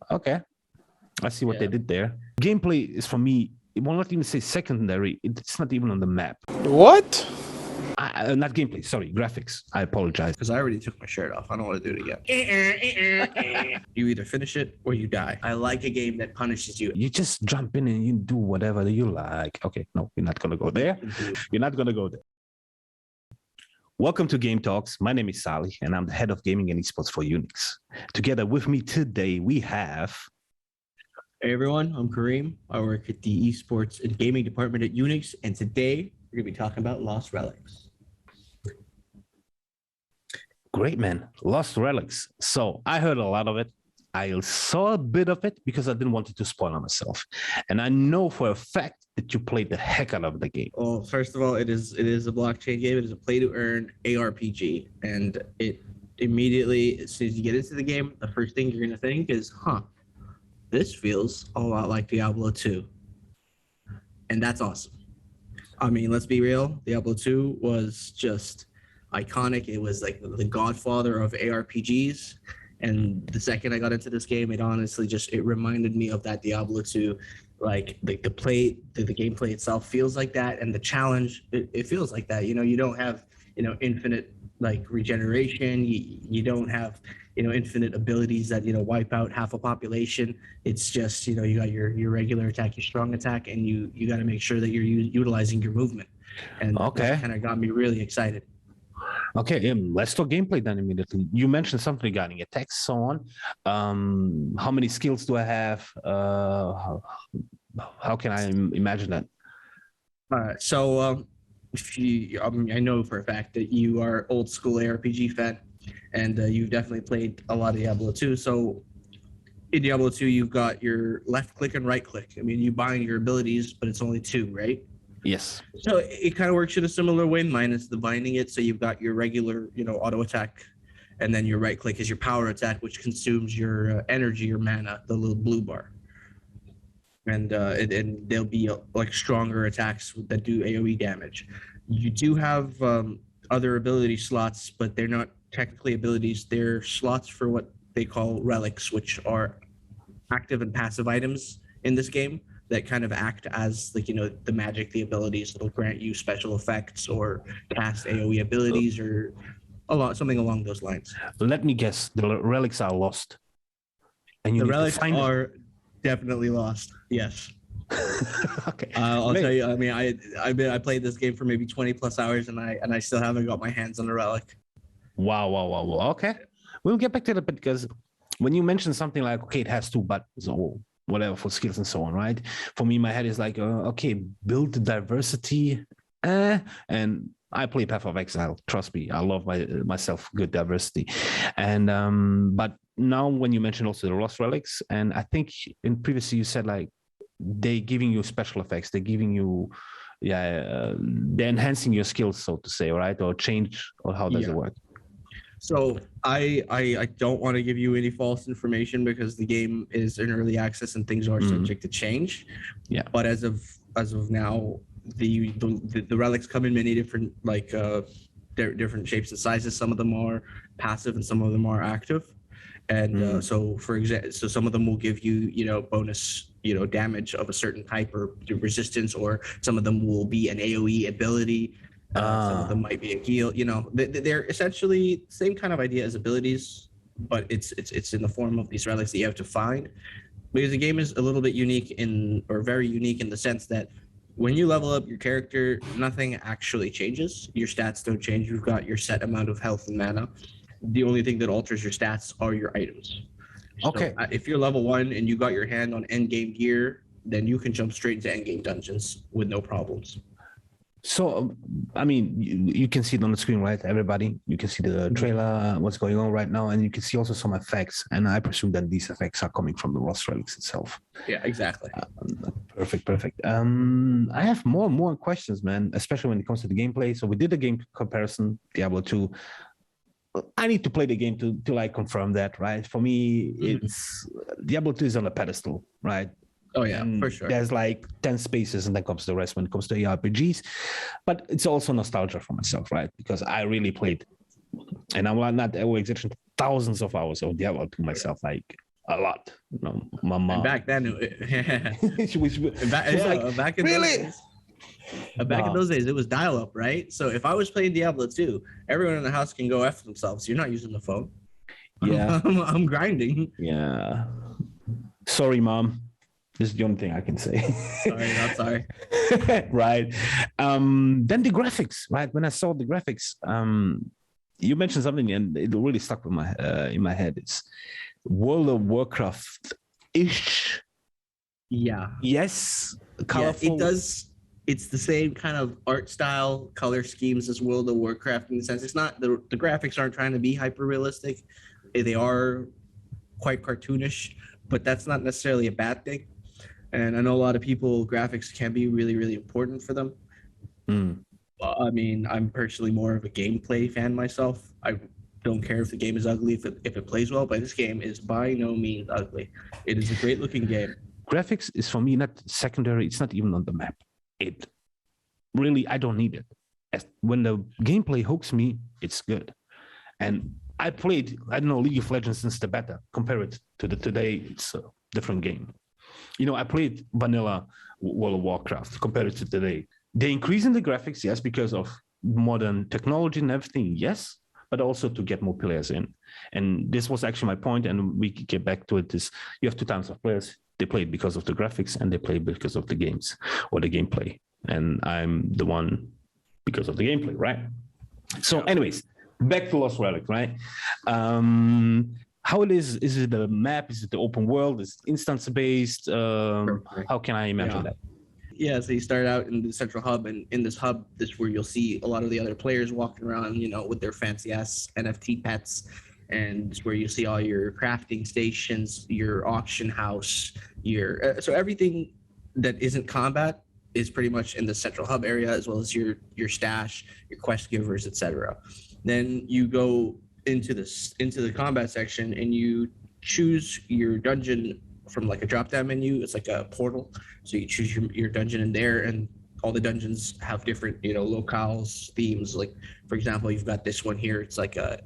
Okay. I see what they did there. Gameplay is for me, it will not even say secondary. It's not even on the map. What? Not gameplay, sorry, graphics. I apologize. Because I already took my shirt off. I don't want to do it again. You either finish it or you die. I like a game that punishes you. You just jump in and you do whatever you like. Okay, no, you're not going to go there. You're not going to go there. Welcome to Game Talks. My name is Cawley, and I'm the head of gaming and esports for Unix. Together with me today, we have... Hey everyone, I'm Kareem. I work at the esports and gaming department at Unix, and today we're going to be talking about Lost Relics. Great, man. Lost Relics. So I heard a lot of it. I saw a bit of it because I didn't want it to spoil on myself. And I know for a fact that you played the heck out of the game. Well, first of all, it is a blockchain game. It is a play-to-earn ARPG. And it immediately, as soon as you get into the game, the first thing you're going to think is, this feels a lot like Diablo 2. And that's awesome. I mean, let's be real. Diablo 2 was just iconic. It was like the godfather of ARPGs. And the second I got into this game, it honestly it reminded me of that Diablo 2. Like the gameplay itself feels like that, and the challenge, it feels like that. You don't have, infinite like regeneration. You don't have, infinite abilities that, wipe out half a population. It's just, you got your regular attack, your strong attack, and you got to make sure that you're utilizing your movement. And that kind of got me really excited. Okay, let's talk gameplay then immediately. You mentioned something regarding attacks, so on. How many skills do I have? How can I imagine that? I know for a fact that you are old school ARPG fan, and you've definitely played a lot of Diablo 2. So in Diablo 2, you've got your left click and right click. I mean, you bind your abilities, but it's only 2, right? Yes. So it kind of works in a similar way, minus the binding it. So you've got your regular, auto attack, and then your right click is your power attack, which consumes your energy, your mana, the little blue bar. And there'll be like stronger attacks that do AoE damage. You do have other ability slots, but they're not technically abilities. They're slots for what they call relics, which are active and passive items in this game that kind of act as like, the magic, the abilities that'll grant you special effects or cast AoE abilities or something along those lines. Let me guess, the relics are lost. And the relics are definitely lost. Yes. Okay. I'll tell you. I mean, I played this game for maybe 20 plus hours, and I still haven't got my hands on a relic. Wow. Okay, we'll get back to that because when you mention something like, okay, it has 2 buttons or whatever for skills and so on, right? For me, my head is like, okay, build the diversity, and I play Path of Exile. Trust me, I love myself good diversity, and but now when you mention also the Lost Relics, and I think in previously you said like they giving you special effects, they're giving you, they're enhancing your skills, so to say, right? Or change, or how does it work? So I don't want to give you any false information because the game is in early access and things are subject to change. Yeah. But as of now, the relics come in many different different shapes and sizes. Some of them are passive and some of them are active. And so for example, some of them will give you bonus damage of a certain type or resistance, or some of them will be an AoE ability. Some of them might be a heal. They're essentially same kind of idea as abilities, but it's in the form of these relics that you have to find. Because the game is a little bit very unique in the sense that when you level up your character, nothing actually changes. Your stats don't change. You've got your set amount of health and mana. The only thing that alters your stats are your items. Okay. So, if you're level 1 and you got your hand on endgame gear, then you can jump straight into endgame dungeons with no problems. So, I mean, you can see it on the screen, right? Everybody, you can see the trailer, what's going on right now, and you can see also some effects. And I presume that these effects are coming from the Lost Relics itself. Yeah, exactly. Perfect. I have more questions, man, especially when it comes to the gameplay. So we did a game comparison, Diablo 2. I need to play the game to like confirm that, right? For me, it's Diablo 2 is on a pedestal, right? Oh yeah, for sure. There's like 10 spaces and then comes the rest when it comes to RPGs. But it's also nostalgia for myself, right? Because I really played, and I'm not exaggeration, thousands of hours of Diablo 2 myself. Like a lot. You know, my mom. And back then, she was like, back in really? those days, back in those days, it was dial-up, right? So if I was playing Diablo 2, everyone in the house can go F themselves. You're not using the phone. Yeah. I'm grinding. Yeah. Sorry, mom. This is the only thing I can say. Sorry, not sorry. Right. Then the graphics, right? When I saw the graphics, you mentioned something and it really stuck with my in my head. It's World of Warcraft-ish. Yeah. Yes. Colorful. Yeah, it does. It's the same kind of art style, color schemes as World of Warcraft in the sense. It's not the graphics aren't trying to be hyper realistic. They are quite cartoonish, but that's not necessarily a bad thing. And I know a lot of people, graphics can be really, really important for them. I mean, I'm personally more of a gameplay fan myself. I don't care if the game is ugly, if it plays well, but this game is by no means ugly. It is a great looking game. Graphics is for me not secondary. It's not even on the map. It really, I don't need it. When the gameplay hooks me, it's good. And I played, I don't know, League of Legends since the beta. Compare it to the today, it's a different game. You know, I played vanilla World of Warcraft. Compare it to today. They increase in the graphics, yes, because of modern technology and everything, yes, but also to get more players in. And this was actually my point, and we could get back to it, is you have two types of players. They play because of the graphics and they play because of the games or the gameplay. And I'm the one because of the gameplay, right? So anyways, back to Lost Relic, right? How it is it a map? Is it the open world? Is it instance-based? How can I imagine that? Yeah, so you start out in the central hub, and in this hub, this is where you'll see a lot of the other players walking around, you know, with their fancy ass NFT pets, and it's where you see all your crafting stations, your auction house, your so everything that isn't combat is pretty much in the central hub area, as well as your stash, your quest givers, etc. Then you go into the combat section, and you choose your dungeon from like a drop down menu. It's like a portal, so you choose your dungeon in there, and all the dungeons have different, you know, locales, themes. Like for example, you've got this one here, it's like a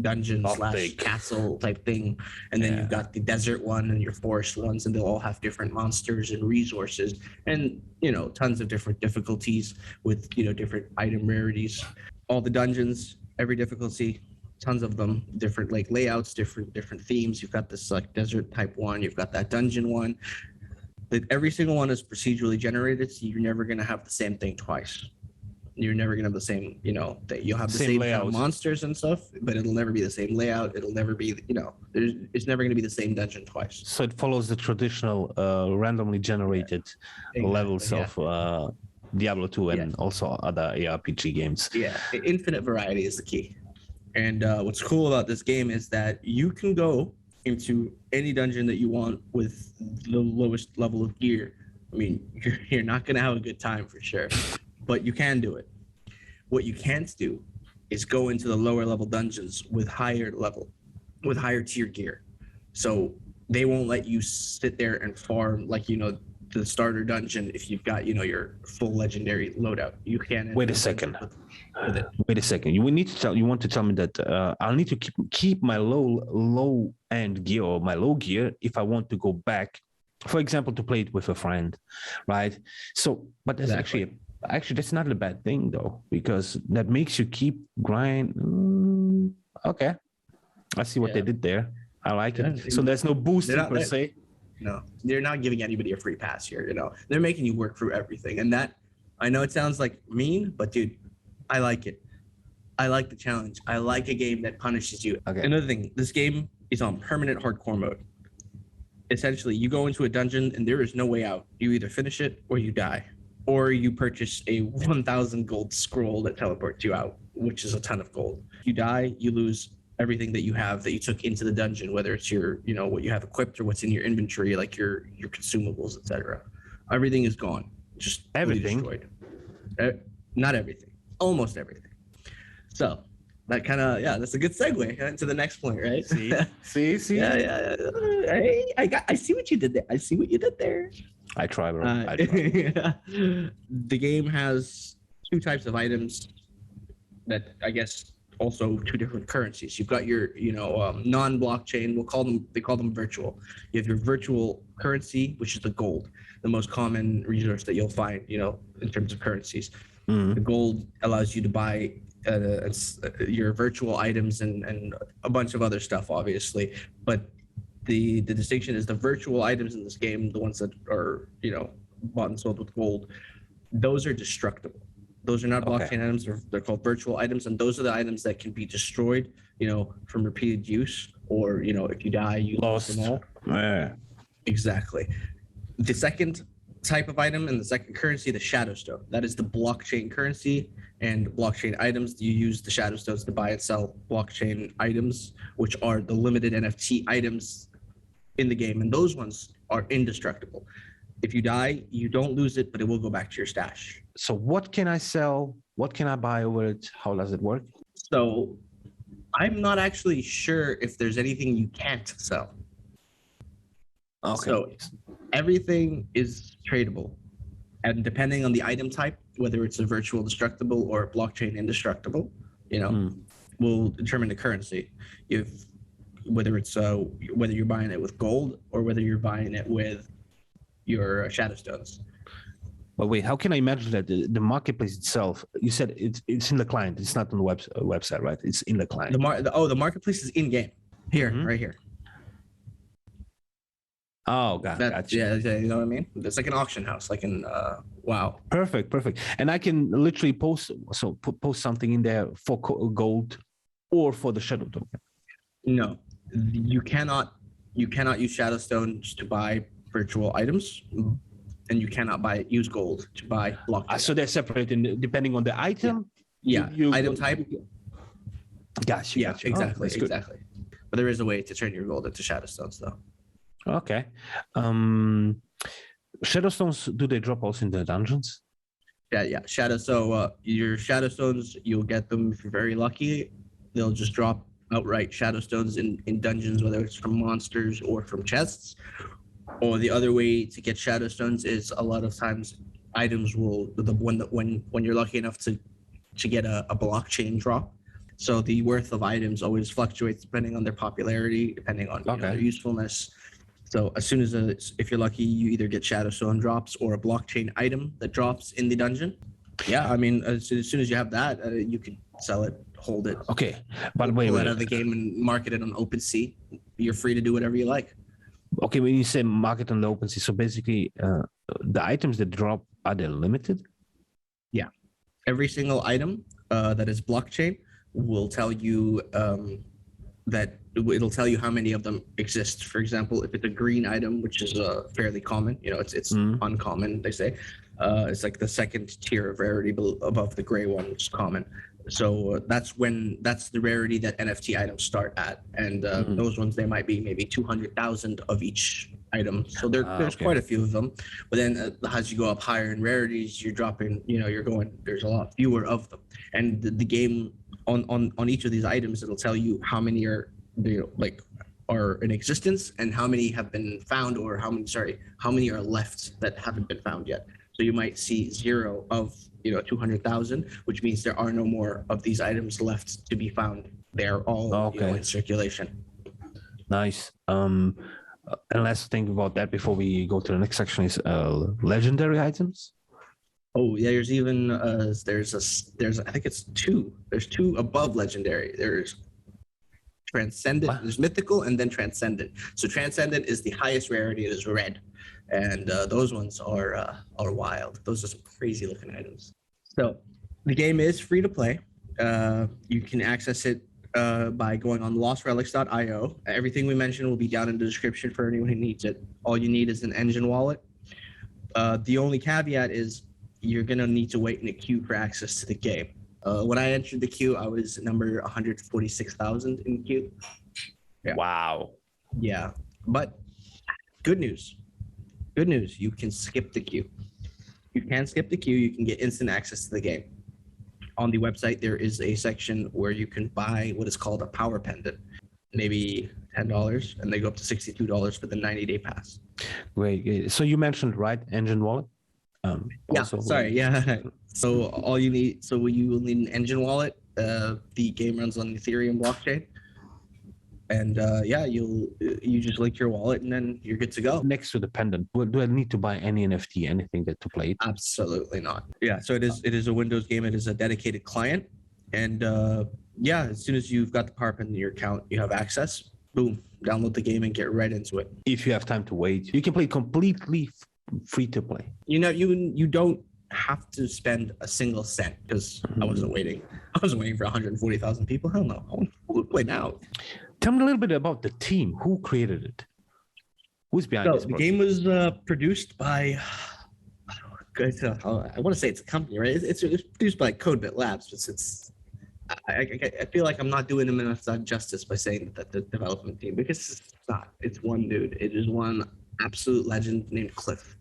dungeon / castle type thing, and then you've got the desert one and your forest ones, and they'll all have different monsters and resources, and you know, tons of different difficulties with, you know, different item rarities. All the dungeons, every difficulty, tons of them, different like layouts, different themes. You've got this like desert type one, you've got that dungeon one. That every single one is procedurally generated, so you're never gonna have the same thing twice. You're never gonna have the same, you know, that you'll have the same kind of monsters and stuff, but it'll never be the same layout. It'll never be, you know, it's never gonna be the same dungeon twice. So it follows the traditional randomly generated levels of Diablo 2 and also other ARPG games. Yeah, infinite variety is the key. And what's cool about this game is that you can go into any dungeon that you want with the lowest level of gear. I mean, you're not going to have a good time for sure, but you can do it. What you can't do is go into the lower level dungeons with higher tier gear. So they won't let you sit there and farm like, you know, the starter dungeon if you've got, you know, your full legendary loadout. You can't. Wait a second. Wait a second. You want to tell me that I'll need to keep my low end gear or my low gear if I want to go back, for example, to play it with a friend, right? So, but that's actually that's not a bad thing though, because that makes you keep grind. Okay, I see what they did there. I like it. So there's no boosting per se. No, they're not giving anybody a free pass here. You know, they're making you work through everything, and that, I know it sounds like mean, but dude, I like it. I like the challenge. I like a game that punishes you. Okay. Another thing, this game is on permanent hardcore mode. Essentially, you go into a dungeon and there is no way out. You either finish it or you die, or you purchase a 1,000 gold scroll that teleports you out, which is a ton of gold. You die, you lose everything that you have that you took into the dungeon, whether it's your, you know, what you have equipped or what's in your inventory, like your consumables, etc. Everything is gone. Just everything destroyed. Not everything. Almost everything. So that kind of, that's a good segue into the next point, right? See. Yeah. Hey, I see what you did there. I try, bro. The game has two types of items that I guess also two different currencies. You've got your, non-blockchain. They call them virtual. You have your virtual currency, which is the gold, the most common resource that you'll find, in terms of currencies. The gold allows you to buy your virtual items and a bunch of other stuff, obviously. But the distinction is the virtual items in this game, the ones that are, bought and sold with gold, those are destructible. Those are not blockchain items. They're called virtual items, and those are the items that can be destroyed, from repeated use, or if you die, you lose them all. Yeah. Exactly. The second type of item and the second currency, the shadow stone. That is the blockchain currency and blockchain items. You use the shadow stones to buy and sell blockchain items, which are the limited NFT items in the game, and those ones are indestructible. If you die, you don't lose it, but it will go back to your stash. So what can I sell? What can I buy over it? How does it work? So I'm not actually sure if there's anything you can't sell. Okay. So everything is tradable. And depending on the item type, whether it's a virtual destructible or a blockchain indestructible, will determine the currency. Whether you're buying it with gold or whether you're buying it with your shadow stones. But wait, how can I imagine that the marketplace itself? You said it's in the client. It's not on the website, right? It's in the client. The marketplace is in game here, right here. Oh, gotcha. Yeah, you know what I mean. It's like an auction house, like in WoW. Perfect. And I can literally post something in there for gold or for the shadow token. No, you cannot use shadow stones to buy virtual items, and you cannot use gold to buy blockchain. So they're separated depending on the item. Yeah, item type. Gotcha. Yeah, exactly. But there is a way to turn your gold into shadow stones, though. Okay. Shadow stones, do they drop also in the dungeons? Yeah. So your shadow stones, you'll get them if you're very lucky. They'll just drop outright shadow stones in dungeons, whether it's from monsters or from chests. Or the other way to get shadow stones is a lot of times items when you're lucky enough to get a blockchain drop. So the worth of items always fluctuates depending on their popularity, depending on their usefulness. So as soon as if you're lucky, you either get shadow stone drops or a blockchain item that drops in the dungeon. Yeah, I mean, as soon as you have that, you can sell it, hold it. Okay, but wait. Out of the game and market it on OpenSea. You're free to do whatever you like. Okay, when you say market on the OpenSea, so basically the items that drop, are they limited? Yeah, every single item that is blockchain will tell you that it'll tell you how many of them exist. For example, if it's a green item, which is fairly common, it's uncommon, they say. It's like the second tier of rarity above the gray one, which is common. So that's the rarity that NFT items start at, and those ones, they might be maybe 200,000 of each item. So there's quite a few of them. But then as you go up higher in rarities, you're dropping. There's a lot fewer of them, and the game on each of these items, it'll tell you how many are in existence and how many have been found, or how many are left that haven't been found yet. So you might see 0 of 200,000, which means there are no more of these items left to be found. They're all in circulation. Nice. And let's think about that before we go to the next section. Is legendary items. Oh yeah, there's even I think it's 2. There's 2 above legendary. There's transcendent. Wow. There's mythical and then transcendent. So transcendent is the highest rarity. It is red, and those ones are wild. Those are some crazy looking items. So the game is free to play. You can access it by going on lostrelics.io. Everything we mentioned will be down in the description for anyone who needs it. All you need is an engine wallet. The only caveat is you're gonna need to wait in a queue for access to the game. When I entered the queue, I was number 146,000 in the queue. Yeah. Wow. Yeah, but good news. You can skip the queue. You can skip the queue. You can get instant access to the game. On the website, there is a section where you can buy what is called a power pendant, maybe $10, and they go up to $62 for the 90-day pass. Great. So you mentioned, right, engine wallet? So you will need an engine wallet. the game runs on the Ethereum blockchain. And you just link your wallet and then you're good to go. Next to the pendant, do I need to buy any NFT, anything that to play it? Absolutely not. Yeah, so it is a Windows game. It is a dedicated client. And as soon as you've got the power pen in your account, you have access. Boom, download the game and get right into it. If you have time to wait, you can play completely free to play. You don't have to spend a single cent because I wasn't waiting. I wasn't waiting for 140,000 people. Hell no. I want to play now. Tell me a little bit about the team. Who created it? Who's behind this? The game was produced by, I want to say it's a company, right? It's produced by CodeBit Labs, but I feel like I'm not doing them enough justice by saying that the development team, because it's not. It's one dude. It is one absolute legend named Cliff.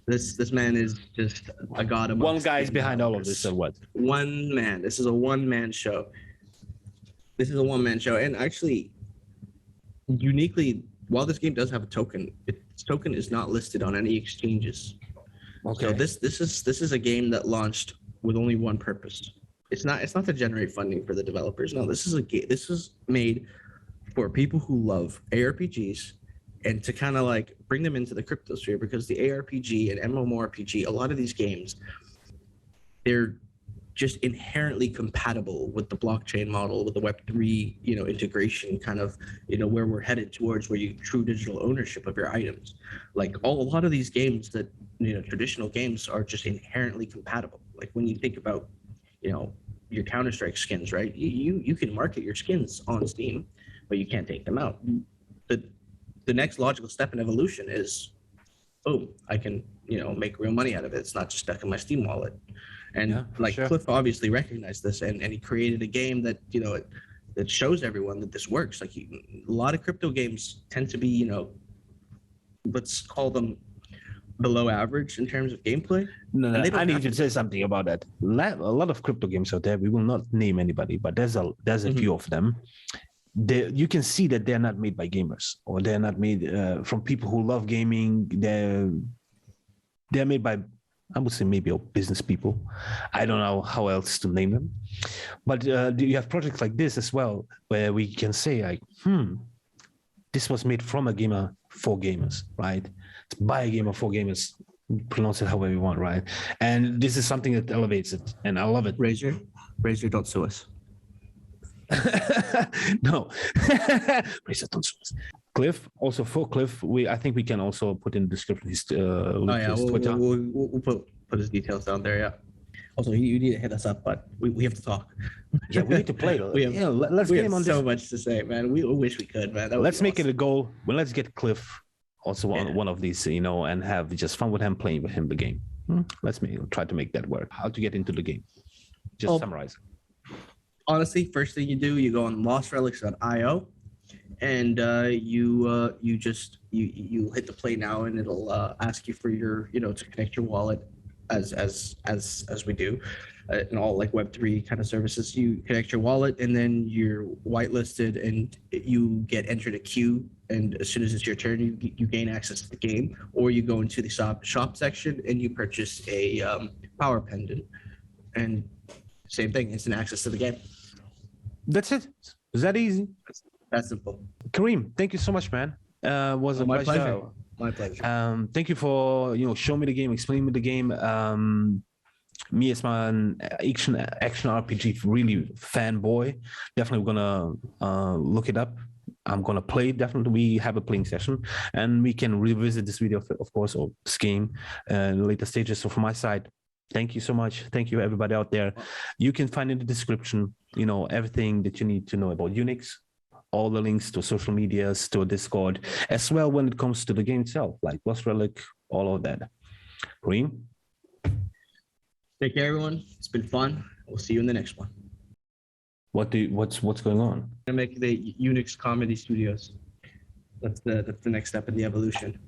This man is just a god amongst one guy is behind all of this, or what? One man. This is a one-man show. And actually, uniquely, while this game does have a token, its token is not listed on any exchanges. Okay. So this is a game that launched with only one purpose. It's not to generate funding for the developers. No, this is made for people who love ARPGs and to kind of like bring them into the crypto sphere, because the ARPG and MMORPG, a lot of these games, they're just inherently compatible with the blockchain model, with the Web3, integration kind of, where we're headed towards, where you true digital ownership of your items. Like a lot of these games that, traditional games are just inherently compatible. Like when you think about, your Counter-Strike skins, right? You can market your skins on Steam, but you can't take them out. The next logical step in evolution is, boom, I can, make real money out of it. It's not just stuck in my Steam wallet. And Cliff obviously recognized this, and he created a game that, that shows everyone that this works. Like a lot of crypto games tend to be, let's call them below average in terms of gameplay. No, I need to say something about that. A lot of crypto games out there, we will not name anybody, but there's a few of them. You can see that they're not made by gamers, or they're not made from people who love gaming. They're made by, I would say, maybe business people. I don't know how else to name them. But you have projects like this as well, where we can say like, this was made from a gamer for gamers, right? It's by a gamer for gamers. Pronounce it however you want, right? And this is something that elevates it, and I love it. Razor, don't sue us. No. Razor, don't sue us. Cliff, also for Cliff, I think we can also put in the description his Twitter. We'll put his details down there. Yeah. Also, you need to hit us up, but we have to talk. Yeah, we need to play. Let's get him on so much to say, man. We wish we could, man. Let's make it a goal. Well, let's get Cliff also on one of these, and have just fun with him, playing with him the game. Let's try to make that work. How to get into the game? Just summarize. Honestly, first thing you do, you go on lostrelics.io. And you hit the play now, and it'll ask you for your to connect your wallet as we do in all like Web3 kind of services. You connect your wallet, and then you're whitelisted, and you get entered a queue. And as soon as it's your turn, you gain access to the game, or you go into the shop section and you purchase a power pendant, and same thing, instant access to the game. That's it. Is that easy? That's simple. Kareem, thank you so much, man. Was a pleasure. My pleasure. Thank you for showing me the game, explaining me the game. Me as my action RPG really fanboy, definitely gonna look it up. I'm gonna play. Definitely, we have a playing session, and we can revisit this video, of course, or this game in later stages. So from my side, thank you so much. Thank you, everybody out there. You can find in the description, everything that you need to know about Unix. All the links to social medias, to Discord, as well when it comes to the game itself, like Lost Relic, all of that. Kareem? Take care, everyone. It's been fun. We'll see you in the next one. What's going on? I'm gonna make the Unix Comedy Studios. That's the next step in the evolution.